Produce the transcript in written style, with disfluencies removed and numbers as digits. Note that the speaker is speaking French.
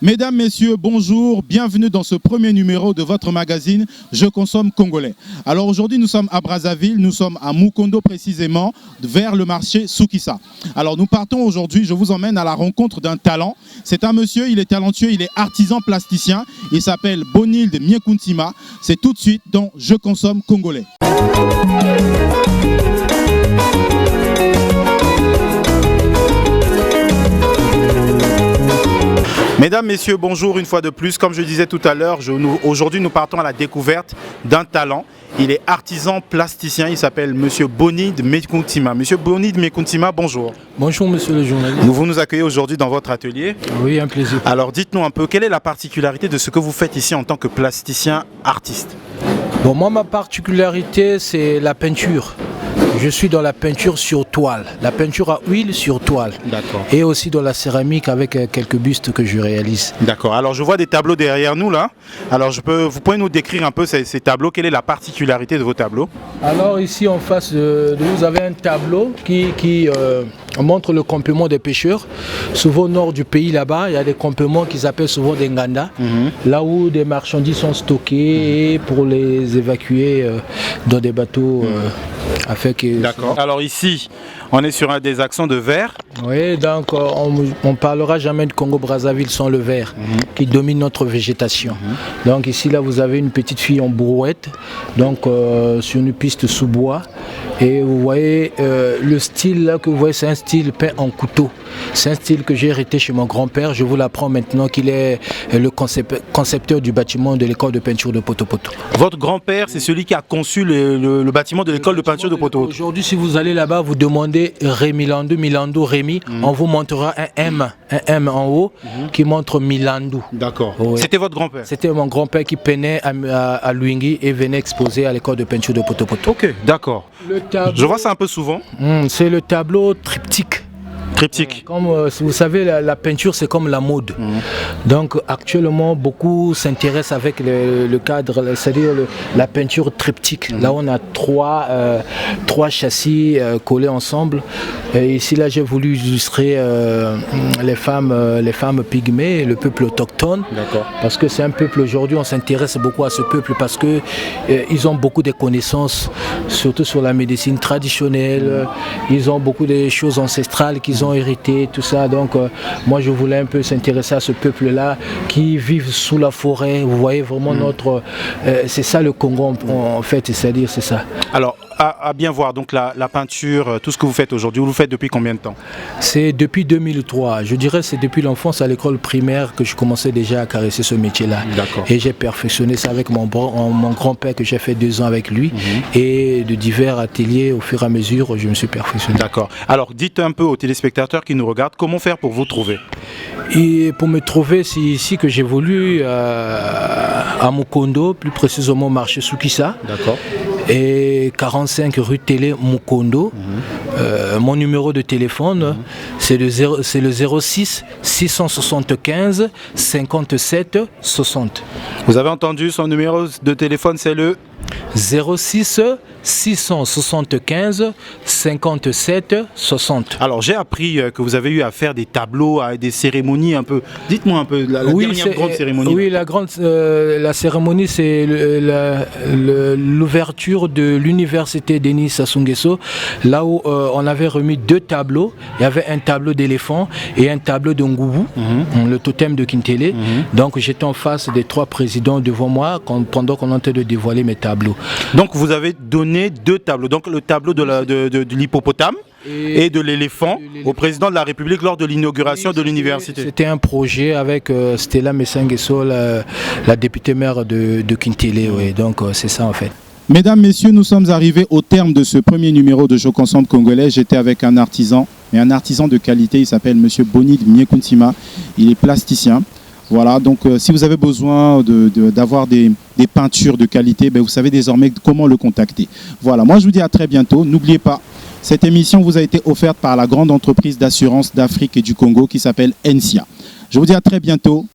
Mesdames, Messieurs, bonjour, bienvenue dans ce premier numéro de votre magazine Je consomme congolais. Alors aujourd'hui nous sommes à Brazzaville, nous sommes à Mukondo précisément, vers le marché Soukissa. Alors nous partons aujourd'hui, je vous emmène à la rencontre d'un talent. C'est un monsieur, il est talentueux, il est artisan plasticien, il s'appelle Bonilde Miekuntima. C'est tout de suite dans Je consomme congolais. Mesdames, Messieurs, bonjour une fois de plus. Comme je disais tout à l'heure, aujourd'hui nous partons à la découverte d'un talent. Il est artisan plasticien, il s'appelle Monsieur Bonilde Miekuntima. Monsieur Bonilde Miekuntima, bonjour. Bonjour Monsieur le journaliste. Vous nous accueillez aujourd'hui dans votre atelier. Oui, un plaisir. Alors dites-nous un peu, quelle est la particularité de ce que vous faites ici en tant que plasticien artiste? Bon, moi ma particularité c'est la peinture. Je suis dans la peinture sur toile, la peinture à huile sur toile. D'accord. Et aussi dans la céramique avec quelques bustes que je réalise. D'accord. Alors je vois des tableaux derrière nous là. Alors vous pouvez nous décrire un peu ces tableaux. Quelle est la particularité de vos tableaux? Alors ici en face de vous avez un tableau qui montre le campement des pêcheurs. Souvent au nord du pays là-bas, il y a des campements qu'ils appellent souvent des nganda. Là où des marchandises sont stockées pour les évacuer dans des bateaux afin que... D'accord. Alors ici, on est sur un des accents de verre. Oui, donc on ne parlera jamais de Congo-Brazzaville sans le verre qui domine notre végétation. Donc ici, là, vous avez une petite fille en brouette, donc sur une piste sous bois. Et vous voyez le style là que vous voyez, c'est un style peint en couteau. C'est un style que j'ai hérité chez mon grand-père. Je vous l'apprends maintenant qu'il est le concepteur du bâtiment de l'école de peinture de Poto-Poto. Votre grand-père, c'est celui qui a conçu le bâtiment de l'école de peinture de Poto-Poto. Aujourd'hui, si vous allez là-bas, vous demandez Milando, Rémi, on vous montrera un M en haut qui montre Milando. D'accord. Oui. C'était votre grand-père? C'était mon grand-père qui peignait à Luingui et venait exposer à l'école de peinture de Poto-Poto. Ok, d'accord. Je vois ça un peu souvent. C'est le tableau triptyque. Comme vous savez, la peinture c'est comme la mode. Donc actuellement beaucoup s'intéressent avec le cadre, c'est-à-dire la peinture triptyque. Là on a trois châssis collés ensemble. Et ici là j'ai voulu illustrer les femmes pygmées, le peuple autochtone. Parce que c'est un peuple aujourd'hui, on s'intéresse beaucoup à ce peuple parce que ils ont beaucoup de connaissances, surtout sur la médecine traditionnelle. Ils ont beaucoup de choses ancestrales qu'ils ont hérité, tout ça. Donc moi je voulais un peu s'intéresser à ce peuple là qui vivent sous la forêt. Vous voyez vraiment notre c'est ça le Congo en fait, c'est-à-dire c'est ça. Alors à bien voir, donc la peinture, tout ce que vous faites aujourd'hui, vous le faites depuis combien de temps? C'est depuis 2003, je dirais c'est depuis l'enfance à l'école primaire que je commençais déjà à caresser ce métier-là. Et j'ai perfectionné ça avec mon grand-père que j'ai fait 2 ans avec lui et de divers ateliers au fur et à mesure je me suis perfectionné. D'accord. Alors dites un peu aux téléspectateurs qui nous regardent, comment faire pour vous trouver? Et pour me trouver, c'est ici que j'évolue à Mukondo, plus précisément au marché Soukissa. D'accord. Et 45 rue Télé Mukondo. Mon numéro de téléphone, c'est le 06 675 57 60. Vous avez entendu, son numéro de téléphone, c'est le 06 675 57 60. Alors j'ai appris que vous avez eu à faire des tableaux, à des cérémonies un peu. Dites-moi un peu la dernière grande cérémonie. Oui, la cérémonie c'est l'ouverture de l'université Denis Sassou Nguesso, là où on avait remis 2 tableaux. Il y avait un tableau d'éléphant et un tableau de Ngoubou, le totem de Kintélé. Donc j'étais en face des 3 présidents devant moi pendant qu'on était de dévoiler mes tableaux. Donc vous avez donné 2 tableaux, donc le tableau de l'hippopotame et de l'éléphant au président de la République lors de l'inauguration de l'université. C'était un projet avec Stella Messanguesso, la députée maire de Kintélé, donc c'est ça en fait. Mesdames, Messieurs, nous sommes arrivés au terme de ce premier numéro de Je consomme congolais. J'étais avec un artisan, mais un artisan de qualité, il s'appelle Monsieur Bonilde Miekuntima, il est plasticien. Voilà, donc si vous avez besoin d'avoir des peintures de qualité, vous savez désormais comment le contacter. Voilà, moi je vous dis à très bientôt. N'oubliez pas, cette émission vous a été offerte par la grande entreprise d'assurance d'Afrique et du Congo qui s'appelle NSIA. Je vous dis à très bientôt.